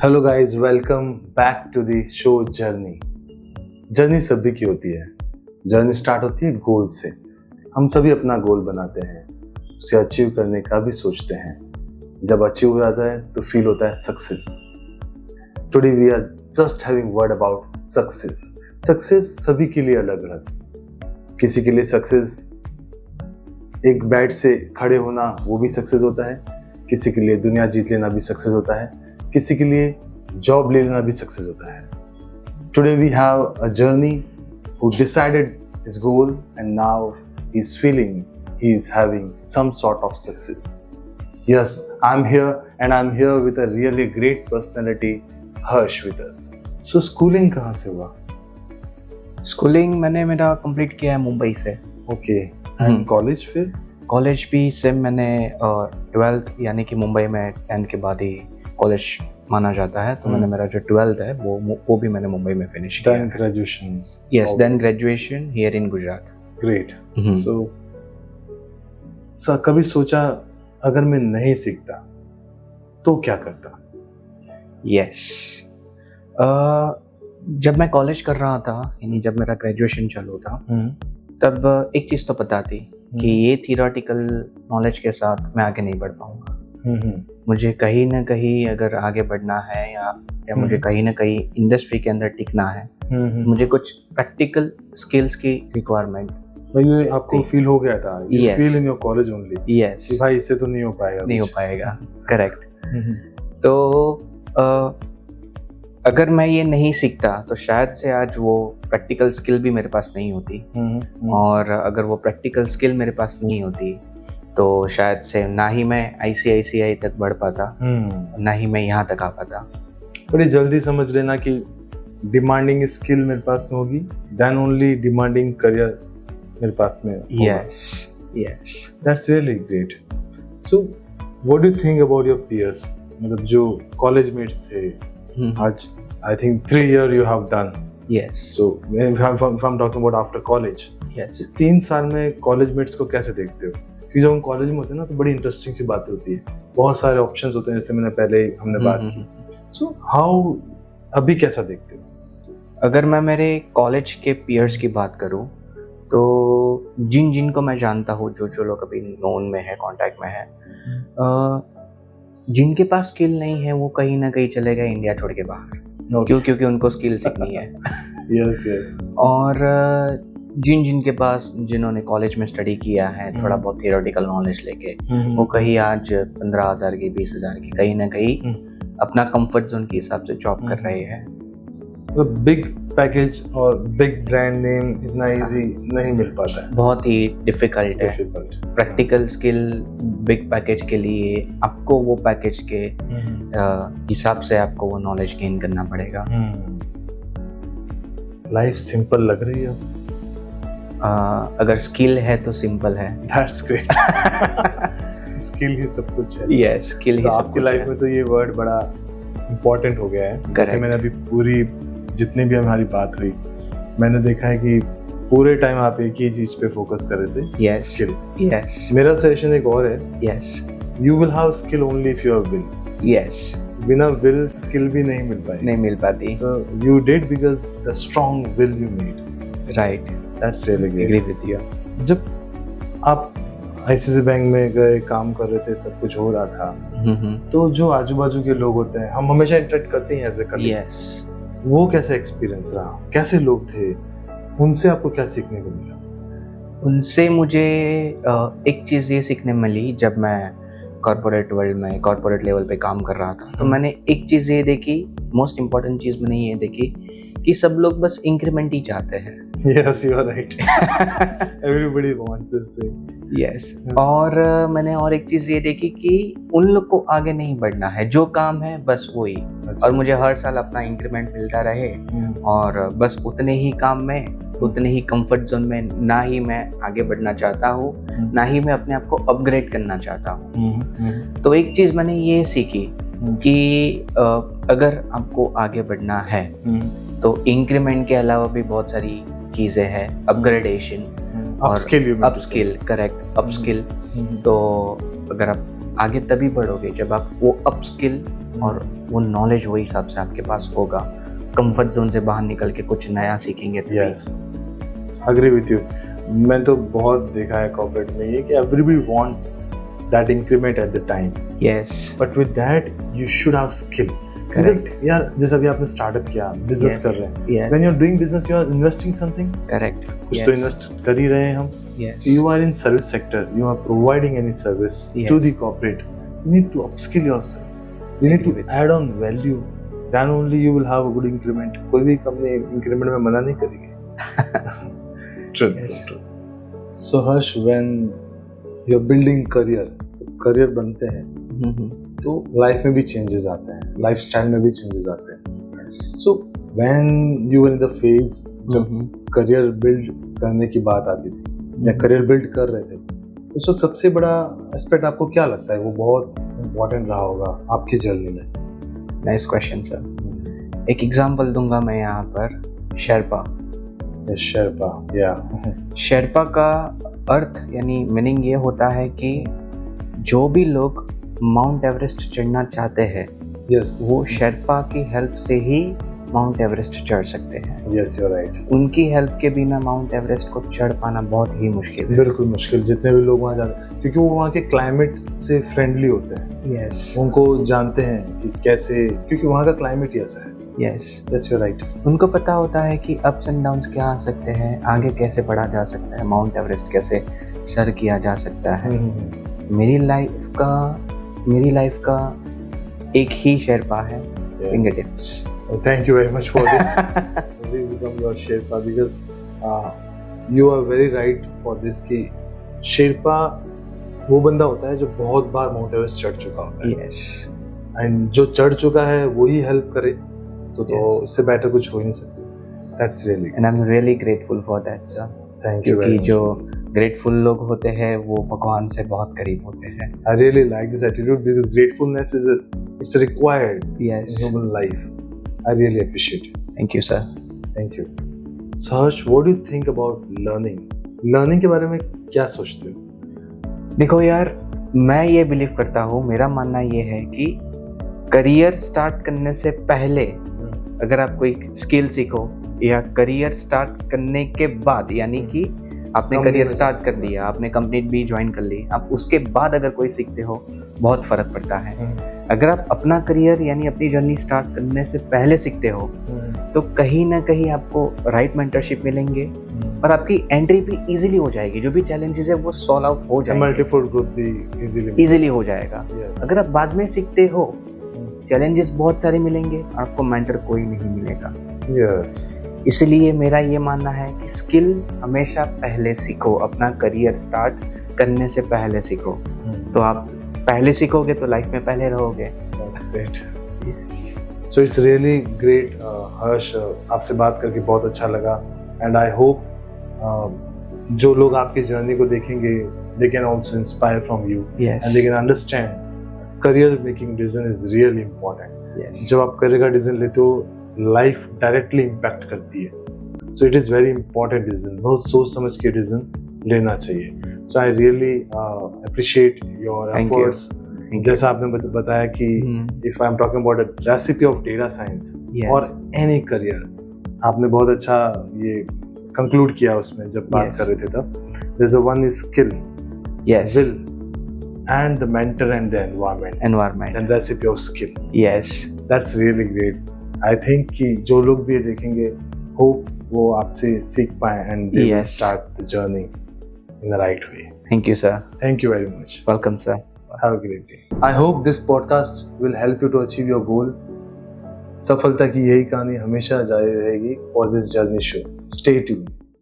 Hello guys, welcome back to the show journey. Journey सभी की होती है। जर्नी स्टार्ट होती है गोल से। हम सभी अपना गोल बनाते हैं, उसे अचीव करने का भी सोचते हैं। जब अचीव हो जाता है तो फील होता है success. Today we are just having word about success. Success सभी के लिए अलग अलग। किसी के लिए सक्सेस एक बेड से खड़े होना वो भी सक्सेस होता है, किसी के लिए दुनिया जीत लेना भी सक्सेस होता है, किसी के लिए जॉब ले लेना भी सक्सेस होता है। Today we have a journey who decided his goal and now he is feeling he is having some sort of success. Yes, I am here and I am here with a really great personality, Harsh with us. So schooling कहाँ से हुआ? Schooling मैंने मेरा complete किया है मुंबई से। Okay, and college? फिर college भी सेम मैंने 12th यानी कि मुंबई में 10th के बाद ही कॉलेज माना जाता है, तो मैंने मेरा जो 12th है वो भी मैंने मुंबई में फिनिश किया। Then graduation? Yes, then graduation here in Gujarat. Great. So कभी सोचा अगर मैं नहीं सीखता तो क्या करता? यस, जब मैं कॉलेज कर रहा था, यानी जब मेरा ग्रेजुएशन चालू था, तब एक चीज़ तो पता थी कि ये थियोरेटिकल नॉलेज के साथ मैं आगे नहीं बढ़ पाऊंगा। मुझे कहीं ना कहीं अगर आगे बढ़ना है या मुझे कहीं ना कहीं इंडस्ट्री के अंदर टिकना है, मुझे कुछ प्रैक्टिकल स्किल्स की रिक्वायरमेंट। तो ये आपको फील हो गया था? Yes. Feel in your college only? Yes, कि भाई इससे तो नहीं हो पाएगा। करेक्ट। तो अगर मैं ये नहीं सीखता तो शायद से आज वो प्रैक्टिकल स्किल भी मेरे पास नहीं होती, और अगर वो प्रैक्टिकल स्किल मेरे पास नहीं होती तो शायद से ना ही मैं ICICI तक बढ़ पाता, ना ही मैं यहाँ तक आ पाता। बड़ी जल्दी समझ लेना कि डिमांडिंग स्किल मेरे पास में होगी, देन ओनली डिमांडिंग करियर मेरे पास में होगा। Yes, that's really great. So what do you think about your peers? मतलब जो कॉलेज मेट्स थे, आज I think 3 years you have done. Yes. So if I'm talking about after college, yes. 3 साल में कॉलेज मेट्स को कैसे देखते हो? क्योंकि जब हम कॉलेज में होते हैं ना तो बड़ी इंटरेस्टिंग सी बातें होती है, बहुत सारे ऑप्शंस होते हैं, जैसे मैंने पहले हमने बात की। सो हाउ अभी कैसा देखते हो? अगर मैं मेरे कॉलेज के पीयर्स की बात करूं तो जिनको मैं जानता हूं, जो लोग अभी नोन में है, कांटेक्ट में है, जिनके पास स्किल नहीं है वो कहीं ना कहीं चले गए इंडिया छोड़ के बाहर। क्यों? क्योंकि उनको स्किल सीखनी है। यस। और जिनके पास, जिन्होंने कॉलेज में स्टडी किया है, थोड़ा बहुत थियोरेटिकल नॉलेज लेके, वो कहीं आज 15,000 की, 20,000 की, कहीं ना कहीं अपना कंफर्ट जोन के हिसाब से जॉब कर रहे हैं। तो बिग पैकेज और बिग ब्रांड नेम इतना इजी नहीं मिल पाता है, बहुत ही डिफिकल्ट है। प्रैक्टिकल स्किल बिग पैकेज के लिए आपको वो पैकेज के हिसाब से आपको वो नॉलेज गेन करना पड़ेगा। लाइफ सिंपल लग रही है? अगर स्किल है तो सिंपल है। That's great. स्किल ही सब कुछ है। यस, स्किल ही सब कुछ है। आपकी लाइफ में तो ये वर्ड बड़ा इम्पोर्टेंट हो गया है। जैसे मैंने अभी पूरी जितनी भी हमारी बात हुई, मैंने देखा है कि पूरे टाइम आप एक ही चीज पे फोकस कर रहे थे, स्किल। यस। मेरा सजेशन एक और है, yes, you will have skill only if you have will. Yes, बिना विल स्किल भी नहीं मिल पाती। So you did because the strong will you made. Right, that's really great. Agree with you. जब आप ICICI बैंक में गए, काम कर रहे थे, सब कुछ हो रहा था, तो जो आजू बाजू के लोग होते हैं, हम हमेशा इंटरेक्ट करते हैं एज ए कलीग। यस। वो कैसे एक्सपीरियंस रहा? कैसे लोग थे? उनसे आपको क्या सीखने को मिला? उनसे मुझे एक चीज़ ये सीखने मिली, जब मैं कॉर्पोरेट वर्ल्ड में, कॉर्पोरेट लेवल पे काम कर रहा था, तो मैंने एक चीज़ ये देखी, मोस्ट इम्पॉर्टेंट चीज़ मैंने ये देखी कि सब लोग बस इंक्रीमेंट ही चाहते हैं। Yes, you are right. Everybody wants this thing. Yes. और मैंने और एक चीज़ ये देखी कि उन लोग को आगे नहीं बढ़ना है, जो काम है बस वही, और मुझे हर साल अपना इंक्रीमेंट मिलता रहे, और बस उतने ही काम में, उतने ही कंफर्ट जोन में, ना ही मैं आगे बढ़ना चाहता हूँ, ना ही मैं अपने आप को अपग्रेड करना चाहता हूँ। तो एक चीज़ मैंने ये सीखी कि अगर आपको आगे बढ़ना है तो इंक्रीमेंट के अलावा भी बहुत सारी चीज़ें हैं, अपग्रेडेशन और अपस्किल, करेक्ट, अपस्किल। तो अगर आप आगे तभी बढ़ोगे जब आप वो अप स्किल और वो नॉलेज वही हिसाब से आपके पास होगा। कंफर्ट जोन से बाहर निकल के कुछ नया सीखेंगे तभी। Yes, agree with you. मैं तो बहुत देखा है कॉर्पोरेट में ये कि everybody want that increment at the time, yes, but with that you should have skill. Because यार जैसे अभी आपने स्टार्टअप किया, बिजनेस कर रहे हैं, yes, when you are doing business you are investing something, correct, कुछ तो इन्वेस्ट कर ही रहे हैं हम। yes, You are in service sector, you are providing any service Yes. to the corporate, you need to upskill yourself, you need to Agree with add on value, then only you will have a good increment. कोई भी company increment में मना नहीं करेगी। True, Yes. true. So Harsh, when you're building career, तो career बनते हैं तो लाइफ में भी चेंजेस आते हैं, लाइफ स्टाइल में भी चेंजेस आते हैं। yes, So when you were in the phase जब करियर बिल्ड करने की बात आती थी या करियर बिल्ड कर रहे थे, उस वक्त सबसे बड़ा एस्पेक्ट आपको क्या लगता है वो बहुत इम्पोर्टेंट रहा होगा आपकी जर्नी में? Nice question sir. एक एग्जांपल दूंगा मैं यहाँ पर, शेरपा। शेरपा, या शेरपा का अर्थ यानी मीनिंग ये होता है कि जो भी लोग माउंट एवरेस्ट चढ़ना चाहते हैं यस, वो शेरपा की हेल्प से ही माउंट एवरेस्ट चढ़ सकते हैं। Yes, you are right. उनकी हेल्प के बिना माउंट एवरेस्ट को चढ़ पाना बहुत ही मुश्किल है। बिल्कुल मुश्किल, जितने भी लोग वहाँ जाते हैं क्योंकि वो वहाँ के क्लाइमेट से फ्रेंडली होते हैं। यस, उनको जानते हैं कि कैसे, क्योंकि वहाँ का क्लाइमेट ही ऐसा है। Yes, yes, you are right. उनको पता होता है कि अप्स एंड डाउन्स क्या आ सकते हैं, आगे कैसे बढ़ा जा सकता है, माउंट एवरेस्ट कैसे सर किया जा सकता है। मेरी लाइफ का एक ही शेरपा है, finger tips. Thank you very much for this. We become your Sherpa because you are very right for this कि शेरपा वो बंदा होता है जो बहुत बार माउंट एवरेस्ट चढ़ चुका होता है। यस, एंड जो चढ़ चुका है वो ही हेल्प करे तो Yes. इससे बेटर कुछ हो ही नहीं सकता। That's really and I am really grateful for that sir. thank you क्योंकि very much. जो ग्रेटफुल लोग होते हैं वो भगवान से बहुत करीब होते हैं। I really like this attitude because gratefulness it's required yes, in human life. I really appreciate it. Thank you sir. Thank you. So Harsh, what do you think about learning? Learning के बारे में क्या सोचते हो? देखो यार, मैं ये बिलीव करता हूँ, मेरा मानना ये है कि करियर स्टार्ट करने से पहले अगर आप कोई स्किल सीखो या करियर स्टार्ट करने के बाद, यानी कि आपने करियर स्टार्ट कर दिया, आपने कंपनी भी ज्वाइन कर ली, आप उसके बाद अगर कोई सीखते हो बहुत फर्क पड़ता है। अगर आप अपना करियर यानी अपनी जर्नी स्टार्ट करने से पहले सीखते हो तो कहीं ना कहीं आपको राइट मेंटरशिप मिलेंगे और आपकी एंट्री भी इजीली हो जाएगी। जो भी चैलेंजेस है वो सॉल्व आउट हो जाएंगे, मल्टीपल ग्रोथ भी इजीली हो जाएगा। Yes. अगर आप बाद में सीखते हो चैलेंजेस बहुत सारे मिलेंगे, आपको मेंटर कोई नहीं मिलेगा। Yes. इसलिए मेरा ये मानना है कि स्किल हमेशा पहले सीखो, अपना करियर स्टार्ट करने से पहले सीखो। तो आप पहले सीखोगे तो लाइफ में पहले रहोगे। That's great. So it's really great, हर्ष, आपसे बात करके बहुत अच्छा लगा and I hope जो लोग आपकी जर्नी को देखेंगे they can also inspire from you Yes. and they can understand career making decision is really important. Yes. जब आप करियर का डिसीजन लेते हो लाइफ डायरेक्टली इम्पैक्ट करती है, so it is very important decision, बहुत सोच समझ के डिसीजन लेना चाहिए। So I really appreciate your Thank you. Efforts. जैसा आपने बताया कि if I am talking about a recipe of data science Yes. और एनी करियर, आपने बहुत अच्छा ये कंक्लूड किया उसमें जब बात Yes. कर रहे थे तब। There is a one is skill, Yes. will and the mentor and the environment and recipe of skill. Yes. That's really great. I think कि जो लोग भी ये देखेंगे, hope वो आपसे सीख पाए and they will Yes. start the journey in the right way. Thank you, sir. Thank you very much. Welcome, sir. Have a great day. I hope this podcast will help you to achieve your goal. सफलता की यही कहानी हमेशा जारी रहेगी for this journey show. Stay tuned.